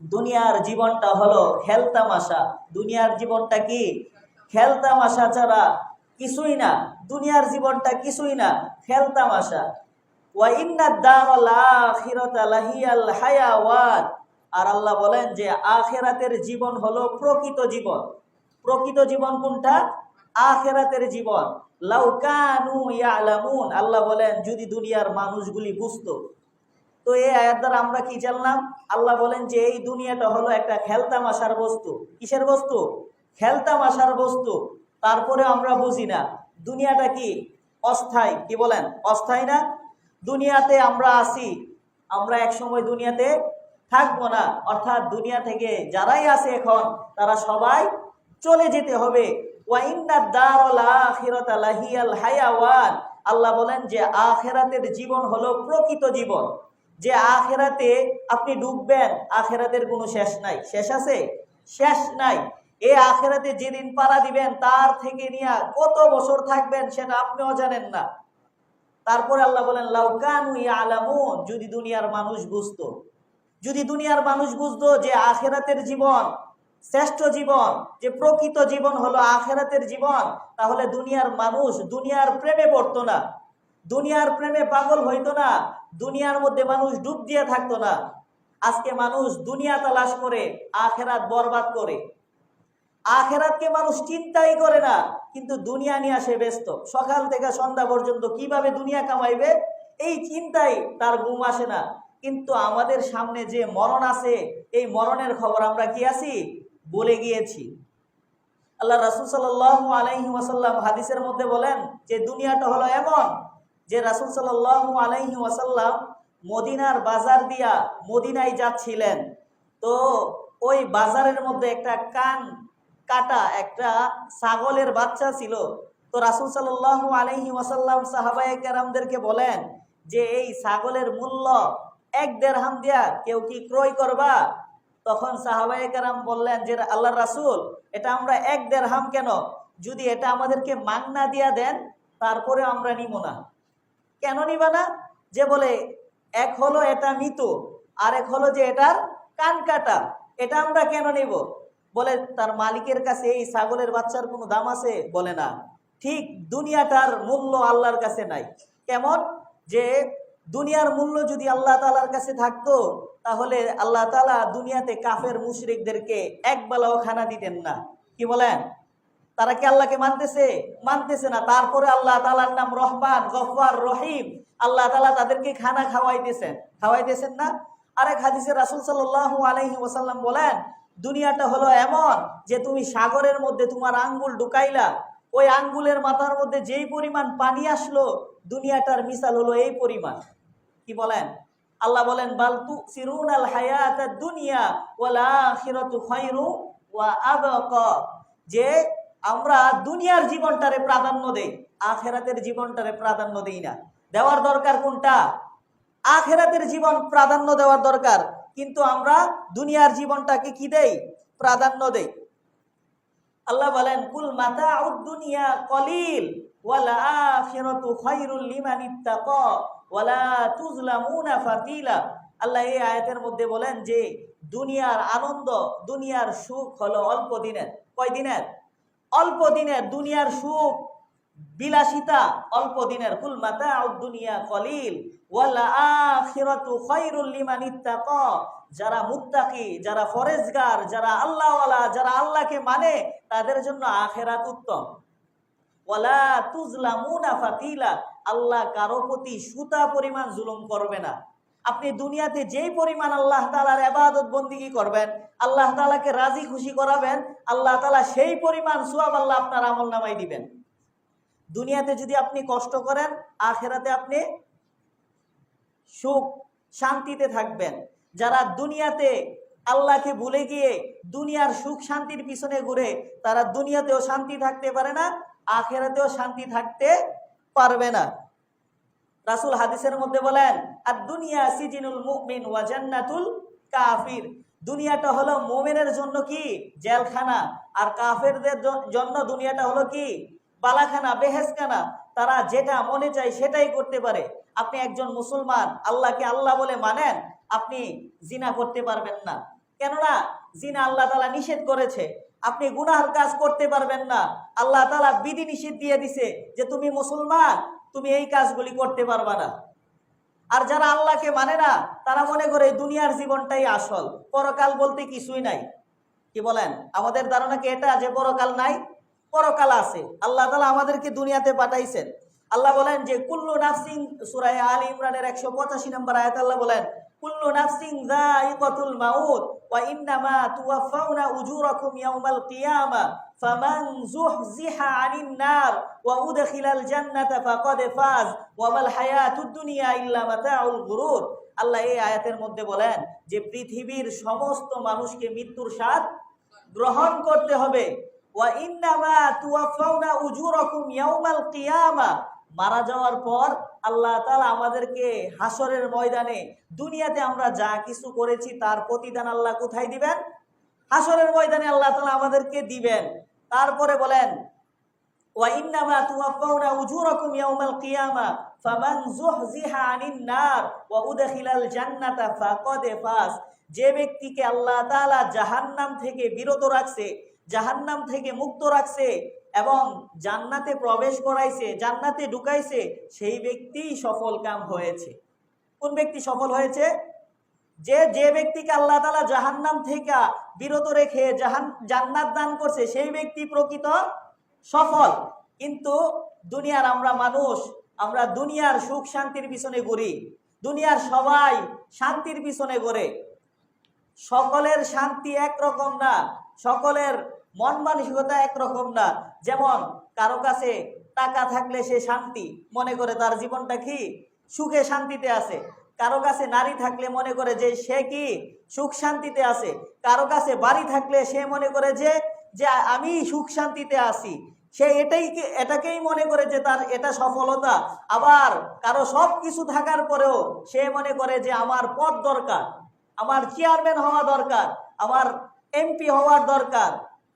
দুনিয়ার জীবনটা হলো খেলতামাশা। দুনিয়ার জীবনটা কি? খেলতামাশা ছাড়া কিছুই না। দুনিয়ার জীবনটা কিছুই না, খেলতামাশা। ওয়া ইন্নাদ দারাল আখিরাতা লাহিয়াল হায়াওয়ান। আর আল্লাহ বলেন যে আখিরাতের জীবন হলো প্রকৃত জীবন। প্রকৃত জীবন কোনটা? আখিরাতের জীবন। লাউ কানু ইয়ালামুন। আল্লাহ বলেন যদি দুনিয়ার মানুষগুলি বুঝতো। তো এই আয়াত দ্বারা আমরা কি জানলাম? আল্লাহ বলেন যে এই দুনিয়াটা হলো একটা খেলতামাশার বস্তু। কিসের বস্তু? খেলতামাশার বস্তু। তারপরে আমরা বুঝি না দুনিয়াটা কি অস্থায়ী। কি বলেন? অস্থায়ী না? দুনিয়াতে আমরা আছি, আমরা এক সময় দুনিয়াতে থাকবো না। অর্থাৎ দুনিয়া থেকে যারাই আছে এখন তারা সবাই চলে যেতে হবে। ওয়া ইন্নাদ দারাল আখিরাতা লাহিয়াল হায়াওয়ান। আল্লাহ বলেন যে আখিরাতের জীবন হলো প্রকৃত জীবন। যে আখেরাতে আপনি ডুববেন, আখেরাতের কোনো শেষ নাই। শেষ আছে? শেষ নাই। এই আখেরাতে যেদিন পাড়া দিবেন তার থেকে নিয়ে কত বছর থাকবেন সেটা আপনিও জানেন না। তারপরে আল্লাহ বলেন লাউ কানু ইয়ালামুন। যদি দুনিয়ার মানুষ বুঝতো, যদি দুনিয়ার মানুষ বুঝতো যে আখেরাতের জীবন শ্রেষ্ঠ জীবন, যে প্রকৃত জীবন হলো আখেরাতের জীবন, তাহলে দুনিয়ার মানুষ দুনিয়ার প্রেমে পড়তো না, দুনিয়ার প্রেমে পাগল হইতো না, দুনিয়ার মধ্যে মানুষ ডুব দিয়ে থাকতো না। আজকে মানুষ দুনিয়া তালাশ করে, আখেরাত বরবাদ করে। আখেরাতকে মানুষ চিন্তাই করে না, কিন্তু দুনিয়া নিয়ে আসে ব্যস্ত। সকাল থেকে সন্ধ্যা পর্যন্ত কিভাবে দুনিয়া কামাইবে এই চিন্তাই তার ঘুম আসে না। কিন্তু আমাদের সামনে যে মরণ আছে, এই মরণের খবর আমরা কি আছি? বলে গিয়েছি। আল্লাহ রাসূল সাল্লাল্লাহু আলাইহি ওয়াসাল্লাম হাদিসের মধ্যে বলেন যে দুনিয়াটা হলো এমন যে রাসূল সাল্লাল্লাহু আলাইহি ওয়াসাল্লাম মদিনার বাজার দিয়া মদিনায় যাচ্ছিলেন। তো ওই বাজারের মধ্যে একটা কান কাটা একটা ছাগলের বাচ্চা ছিল। তো রাসূল সাল্লাল্লাহু আলাইহি ওয়াসাল্লাম সাহাবায়ে কেরামদেরকে বলেন যে এই ছাগলের মূল্য 1 দিরহাম দিয়া কেউ কি ক্রয় করবা? তখন সাহাবায়ে কেরাম বললেন যে আল্লাহর রাসূল, এটা আমরা 1 দিরহাম কেন? যদি এটা আমাদেরকে মাগনা দিয়া দেন তারপরে আমরা নিব না। কেন নিবা না? যে বলে এক হলো এটা মৃত, আর এক হলো যে এটার কান কাটা, এটা আমরা কেন নিব? বলে তার মালিকের কাছে এই ছাগলের বাচ্চার কোনো দাম আছে? বলে না। ঠিক দুনিয়াটার মূল্য আল্লাহর কাছে নাই। কেমন? যে দুনিয়ার মূল্য যদি আল্লাহ তাআলার কাছে থাকতো তাহলে আল্লাহ তাআলা দুনিয়াতে কাফের মুশরিকদেরকে এক বেলাও খানা দিতেন না। কি বলেন? তারা কি আল্লাহকে মানতেছে? মানতেছে না। তারপরে আল্লাহ তাআলার নাম রহমান, গফফার, রহিম। আল্লাহ তাআলা তাদেরকে খানা খাওয়াইতেছেন, খাওয়াইতেছেন না? আরেক হাদিসে রাসূল সাল্লাল্লাহু আলাইহি ওয়াসাল্লাম বলেন দুনিয়াটা হলো এমন যে তুমি সাগরের মধ্যে তোমার আঙ্গুল ঢুকাইলা, ওই আঙ্গুলের মাথার মধ্যে যেই পরিমাণ পানি আসলো দুনিয়াটার মিসাল হলো এই পরিমাণ। কি বলেন? আল্লাহ বলেন বাল তুসিরুনাল হায়াতাদ দুনিয়া ওয়াল আখিরাতু খায়রু ওয়া আবকা। যে আমরা দুনিয়ার জীবনটারে প্রাধান্য দেই, আখেরাতের জীবনটারে প্রাধান্য দেই না। দেওয়ার দরকার কোনটা? আখেরাতের জীবন প্রাধান্য দেওয়ার দরকার, কিন্তু আমরা দুনিয়ার জীবনটাকে কি দেই? প্রাধান্য দেই। আল্লাহ বলেন কুল মাতাউদ দুনিয়া কলিল ওয়াল আখিরাতু খায়রুল লিমান ইত্তাকা ওয়ালা তুজলামুনা ফাতিলা। আল্লাহ এই আয়াতের মধ্যে বলেন যে দুনিয়ার আনন্দ, দুনিয়ার সুখ হলো অল্প দিনের। কয় দিনের? অল্প দিনের। দুনিয়ার সুখ বিলাসিতা অল্প দিনের। কুল মাতাউদ দুনিয়া কলিল ওয়াল আখিরাতু খায়রুল লিমান ইত্তাকা। যারা মুত্তাকি, যারা ফরেজগার, যারা আল্লাহওয়ালা, যারা আল্লাহকে মানে তাদের জন্য আখিরাত উত্তম। ওয়ালা তুজলামুনা ফাতিলা। আল্লাহ কারো প্রতি সুতা পরিমাণ জুলুম করবে না। আপনি দুনিয়াতে যেই পরিমাণ আল্লাহ তাআলার ইবাদত বন্দেগী করবেন, আল্লাহ তাআলাকে রাজি খুশি করাবেন, আল্লাহ তাআলা সেই পরিমাণ সওয়াব আল্লাহ আপনার আমলনামায় দিবেন। দুনিয়াতে যদি আপনি কষ্ট করেন, আখিরাতে আপনি সুখ শান্তিতে থাকবেন। যারা দুনিয়াতে আল্লাহকে ভুলে গিয়ে দুনিয়ার সুখ শান্তির পিছনে ঘুরে, তারা দুনিয়াতেও শান্তি থাকতে পারে না, আখিরাতেও শান্তি থাকতে পারবে না। রাসূল হাদিসের মধ্যে বলেন আর দুনিয়া সিজিনুল মুমিন ওয়া জান্নাতুল কাফির। দুনিয়াটা হলো মুমিনের জন্য কি? জেলখানা। আর কাফেরদের জন্য দুনিয়াটা হলো কি? বালাখানা, বেহেশখানা। তারা যেটা মনে চায় সেটাই করতে পারে। আপনি একজন মুসলমান, আল্লাহকে আল্লাহ বলে মানেন, আপনি জিনা করতে পারবেন না, কেননা জিনা আল্লাহ তাআলা নিষেধ করেছে, আপনি গুনাহের কাজ করতে পারবেন না। আল্লাহ তাআলা বিধি নিষেধ দিয়ে দিছে যে তুমি মুসলমান, তুমি এই কাজগুলি করতে পারবা না। আর যারা আল্লাহকে মানে না তারা মনে করে দুনিয়ার জীবনটাই আসল, পরকাল বলতে কিছুই নাই। কি বলেন? আমাদের ধারণা কি এটা যে পরকাল নাই? পরকাল আছে। আল্লাহ তাআলা আমাদেরকে দুনিয়াতে পাঠাইছেন। আল্লাহ বলেন যে কুল্লু নাফসিন, সূরা আলে ইমরানের 185 নম্বর আয়াত আল্লাহ বলেন কুল্লু নাফসিন যায়িকাতুল মাউত ওয়া ইন্নামা তুওয়াফাউনা উজুরাকুম ইয়াউমাল কিয়ামা ফামান যুহজিহা আনিন নার ওয়া উদখিলাল জান্নাতা ফাকাদ ফাজ ওয়া মাল হায়াতুদ দুনিয়া ইল্লা মাতাউল গুরুর। আল্লাহ এই আয়াতের মধ্যে বলেন যে পৃথিবীর সমস্ত মানুষকে মৃত্যুর স্বাদ গ্রহণ করতে হবে। ওয়া ইন্নামা তুওয়াফাউনা উজুরাকুম ইয়াউমাল কিয়ামা, মারা যাওয়ার পর আল্লাহ তাআলা আমাদেরকে হাসরের ময়দানে, দুনিয়াতে আমরা যা কিছু করেছি তার প্রতিদান আল্লাহ কোথায় দিবেন? হাসরের ময়দানে আল্লাহ তাআলা আমাদেরকে দিবেন। তারপরে বলেন ওয়া ইন্নামা তুওয়াফাউনা উজুরাকুম ইয়াউমাল কিয়ামা ফামান যুহজিহা আনিন নার ওয়া উদখিলাল জান্নাতা ফাকাদ ফাজ। যে ব্যক্তিকে আল্লাহ তাআলা জাহান্নাম থেকে বিরত রাখছে, জাহান্নাম থেকে মুক্ত রাখছে এবং জান্নাতে প্রবেশ করাইছে, জান্নাতে ঢুকাইছে, সেই ব্যক্তি সফল কাম হয়েছে। কোন ব্যক্তি সফল হয়েছে? যে ব্যক্তিকে আল্লাহ তাআলা জাহান্নাম থেকে বিরত রেখে জান্নাত দান করছে, সেই ব্যক্তি প্রকৃত সফল। কিন্তু দুনিয়ার আমরা মানুষ, আমরা দুনিয়ার সুখ শান্তির পিছনে ঘুরি, দুনিয়ার সবাই শান্তির পিছনে ঘুরে। সকলের শান্তি একরকম না, সকলের মন মানসিকতা একরকম না। যেমন কারো কাছে টাকা থাকলে সে শান্তি মনে করে, তার জীবনটা কি সুখে শান্তিতে আছে। কারো কাছে নারী থাকলে মনে করে যে সে কি সুখ শান্তিতে আছে। কারো কাছে বাড়ি থাকলে সে মনে করে যে যে আমি সুখ শান্তিতে আছি, সে এটাকেই মনে করে যে তার এটা সফলতা। আবার কারো সব কিছু থাকার পরেও সে মনে করে যে আমার পদ দরকার, আমার চেয়ারম্যান হওয়া দরকার, আমার এমপি হওয়ার দরকার।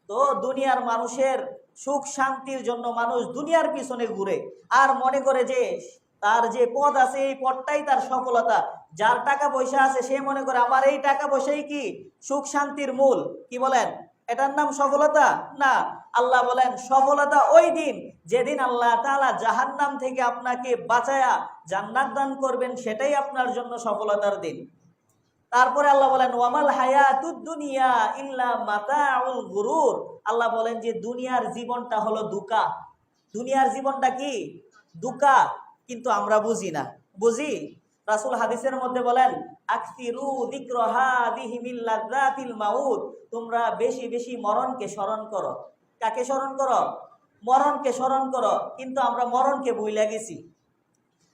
তো দুনিয়ার মানুষের সুখ শান্তির জন্য মানুষ দুনিয়ার পিছনে ঘুরে আর মনে করে যে তার যে পদ আছে এই পদটাই তার সফলতা। যার টাকা পয়সা আছে সে মনে করে আমার এই টাকা পয়সাই কি সুখ শান্তির মূল। কি বলেন? এটার নাম সফলতা না। আল্লাহ বলেন সফলতা ওই দিন যেদিন আল্লাহ তাআলা জাহান্নাম থেকে আপনাকে বাঁচায়া জান্নাত দান করবেন, সেটাই আপনার জন্য সফলতার দিন। তারপরে আল্লাহ বলেন ওয়ামাল হায়াতুদ দুনিয়া ইল্লা মাতাউল গুরুর। আল্লাহ বলেন যে দুনিয়ার জীবনটা হলো ধোঁকা। দুনিয়ার জীবনটা কি? ধোঁকা। কিন্তু আমরা বুঝি না। বুঝি? রাসূল হাদিসের মধ্যে বলেন আকসিরু যিকরা হাযিহি মিন লাযাতিল মাউত, তোমরা বেশি বেশি মরণকে স্মরণ করো। কাকে স্মরণ করো? মরণকে স্মরণ করো। কিন্তু আমরা মরণকে ভুলে গেছি।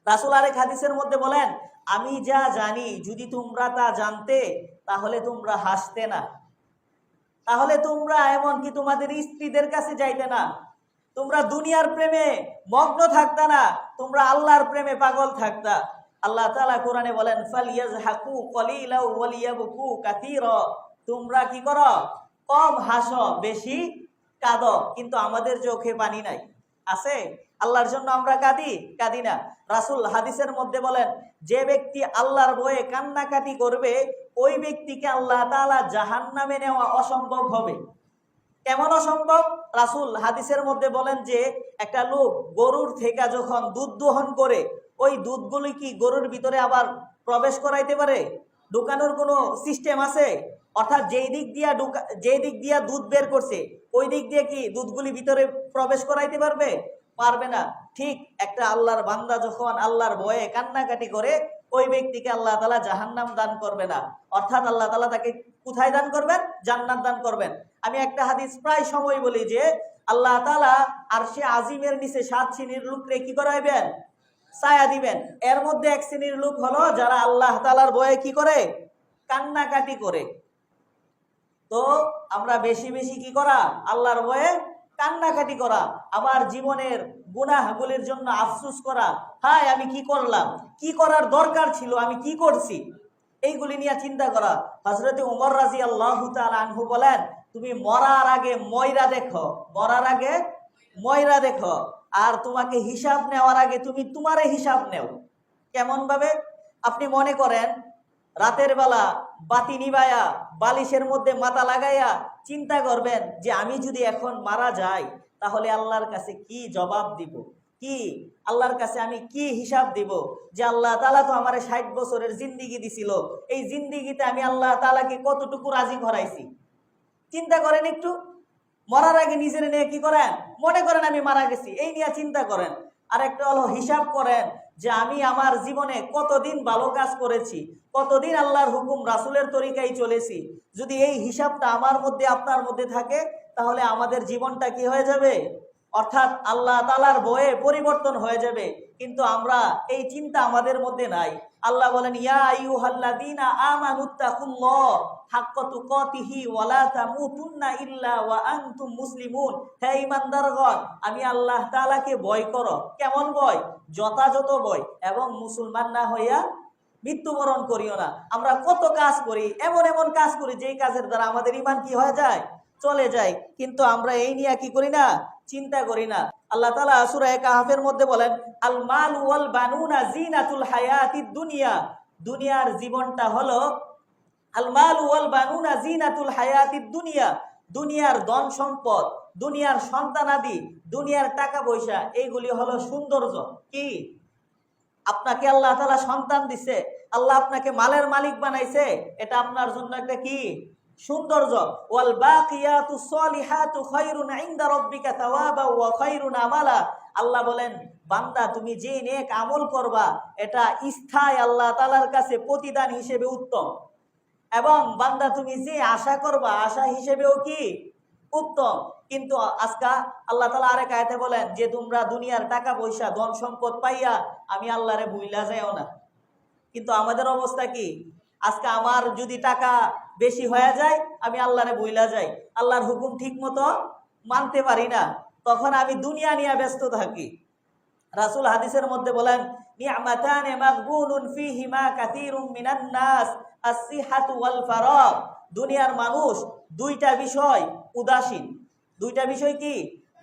রাসূল আরেক হাদিসের মধ্যে বলেন আমি যা জানি যদি তোমরা তা জানতে তাহলে তোমরা হাসতে না, তাহলে তোমরা এমনকি তোমাদের স্ত্রীদের কাছে যাইতে না, তোমরা দুনিয়ার প্রেমে মগ্ন থাকতা না, তোমরা আল্লাহর প্রেমে পাগল থাকতা। আল্লাহ তাআলা কোরআনে বলেন ফালিয়াজহাকু কলিলাও ওয়ালিয়াবকু কাসীরা, তোমরা কি করো? কম হাসো, বেশি কাঁদো। কিন্তু আমাদের চোখে পানি নাই, আছে? আল্লাহর জন্য আমরা কাঁদি না। রাসূল হাদিসের মধ্যে বলেন যে ব্যক্তি আল্লাহর ভয়ে কান্নাকাটি করবে ওই ব্যক্তিকে আল্লাহ তাআলা জাহান্নামে নেওয়া অসম্ভব হবে। কেমন অসম্ভব? রাসূল হাদিসের মধ্যে বলেন যে একটা লোক গরুর থেকে যখন দুধ দোহন করে, ওই দুধগুলি কি গরুর ভিতরে আবার প্রবেশ করাইতে পারে? ঢুকানোর কোনো সিস্টেম আছে? অর্থাৎ যেই দিক দিয়া দুধ বের করছে ওই দিক দিয়ে কি দুধগুলি ভিতরে প্রবেশ করাইতে পারবে? পারবে না। ঠিক একটা আল্লাহর বান্দা যখন আল্লাহর ভয়ে কান্নাকাটি করে ওই ব্যক্তিকে আল্লাহ তাআলা জাহান্নাম দান করবে না। অর্থাৎ আল্লাহ তাআলা তাকে কোথায় দান করবেন? জান্নাত দান করবেন। আমি একটা হাদিস প্রায় সময় বলি যে আল্লাহ তাআলা আরশে আজিমের নিচে 7 শ্রেণীর লোককে কি করাইবেন? ছায়া দিবেন। এর মধ্যে এক শ্রেণীর লোক হলো যারা আল্লাহ তাআলার ভয়ে কি করে? কান্নাকাটি করে। তো আমরা বেশি বেশি কি করা? আল্লাহর ভয়ে কান্নাকাটি করা। আমার জীবনের গুনাহগুলির জন্য আফসোস করা, হায় আমি কি করলাম, কি করার দরকার ছিল, আমি কি করছি, এইগুলি নিয়ে চিন্তা করা। হযরতে ওমর রাদিয়াল্লাহু তাআলা আনহু বলেন তুমি মরার আগে ময়রা দেখো, মরার আগে ময়রা দেখো, আর তোমাকে হিসাব নেওয়ার আগে তুমি তোমারে হিসাব নেও। কেমন ভাবে? আপনি মনে করেন রাতের বেলা বাতি নিবায়া বালিশের মধ্যে মাথা লাগাইয়া চিন্তা করবেন যে আমি যদি এখন মারা যাই তাহলে আল্লাহর কাছে কি জবাব দিব, কি আল্লাহর কাছে আমি কি হিসাব দিব, যে আল্লাহ তাআলা তো আমারে ৬০ বছরের জিন্দিগি দিছিল, এই জিন্দিগিতে আমি আল্লাহ তাআলাকে কতটুকু রাজি করাইছি। চিন্তা করেন একটু, মরার আগে নিজের নিয়ে কি করেন, মনে করেন আমি মারা গেছি, এই নিয়ে চিন্তা করেন। আর একটা হলো হিসাব করেন যে আমি আমার জীবনে কতদিন ভালো কাজ করেছি, কতদিন আল্লাহর হুকুম রাসূলের তরিকায় চলেছি। যদি এই হিসাবটা আমার মধ্যে আপনার মধ্যে থাকে তাহলে আমাদের জীবনটা কি হয়ে যাবে, অর্থাৎ আল্লাহ তাআলার ভয়ে পরিবর্তন হয়ে যাবে। কিন্তু আমরা এই চিন্তা আমাদের মধ্যে নাই। আল্লাহ বলেন ইয়া আইয়ুহাল্লাযীনা আমানুত্তাকুল্লাহ হাক্কা তুকাতিহি ওয়া লা তামুতুন্না ইল্লা ওয়া আনতুম মুসলিমুন। হে ঈমানদারগণ, আমি আল্লাহ তাআলাকে ভয় করো। কেমন ভয়? যথাযথ ভয়, এবং মুসলমান না হইয়া মৃত্যুবরণ করিও না। আমরা কত কাজ করি, এমন এমন কাজ করি যেই কাজের দ্বারা আমাদের ঈমান কি হয়ে যায়, চলে যায়, কিন্তু আমরা এই নিয়ে কি করি না, চিন্তা করি না। আল্লাহ তাআলা সূরা কাহফের মধ্যে বলেন আল মাল ওয়াল বানুনা জিনাতুল হায়াতিদ দুনিয়া। দুনিয়ার জীবনটা হলো আল মাল ওয়াল বানুনা জিনাতুল হায়াতিদ দুনিয়া। দুনিয়ার ধন সম্পদ, দুনিয়ার সন্তানাদি, দুনিয়ার টাকা পয়সা, এইগুলি হলো সৌন্দর্য। কি আপনাকে আল্লাহ তাআলা সন্তান দিছে, আল্লাহ আপনাকে মালের মালিক বানাইছে, এটা আপনার জন্য একটা কি সৌন্দর্য। ওয়াল বাকিয়াতুস সলিহাতু খায়রুন ইনদা রাব্বিকা তাওয়াবা ওয়া খায়রুন আমালা। আল্লাহ বলেন বান্দা তুমি যে নেক আমল করবা এটা স্থায়ী আল্লাহ তাআলার কাছে প্রতিদান হিসেবে উত্তম, এবং বান্দা তুমি যে আশা করবা আশা হিসেবেও কি উত্তম। কিন্তু আজকে আল্লাহ তাআলা আরেক আয়াতে বলেন যে তোমরা দুনিয়ার টাকা পয়সা ধন সম্পদ পাইয়া আমি আল্লাহরে ভুইলা যাও না। কিন্তু আমাদের অবস্থা কি, আজকে আমার যদি টাকা বেশি হয়ে যায় আমি আল্লাহরে ভুইলা যাই, আল্লাহর হুকুম ঠিক মতো মানতে পারি না, তখন আমি দুনিয়া নিয়ে ব্যস্ত থাকি। রাসূল হাদিসের মধ্যে বলেন নি'মাতানে মাগবুনুন ফীহিমা কাসীরুম মিনান নাস আস-সিহাতু ওয়াল ফারাগ। দুনিয়ার মানুষ দুইটা বিষয় উদাসীন, দুইটা বিষয় কি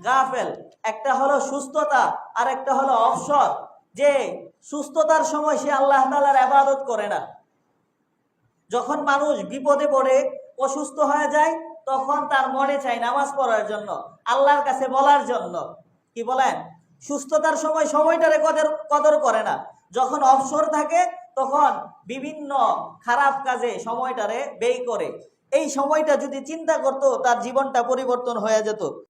গাফেল। একটা হলো সুস্থতা আর একটা হলো অবসর। যে সুস্থতার সময় সে আল্লাহ তাআলার ইবাদত করে না, যখন মানুষ বিপদে পড়ে অসুস্থ হয়ে যায় তখন তার মনে চায় নামাজ পড়ার জন্য, আল্লাহর কাছে বলার জন্য। কি বলেন, সুস্থতার সময় সময়টারে কদর করে না, যখন অবসর থাকে তখন বিভিন্ন খারাপ কাজে সময়টারে ব্যয় করে। এই সময়টা যদি চিন্তা করতো তার জীবনটা পরিবর্তন হয়ে যেত।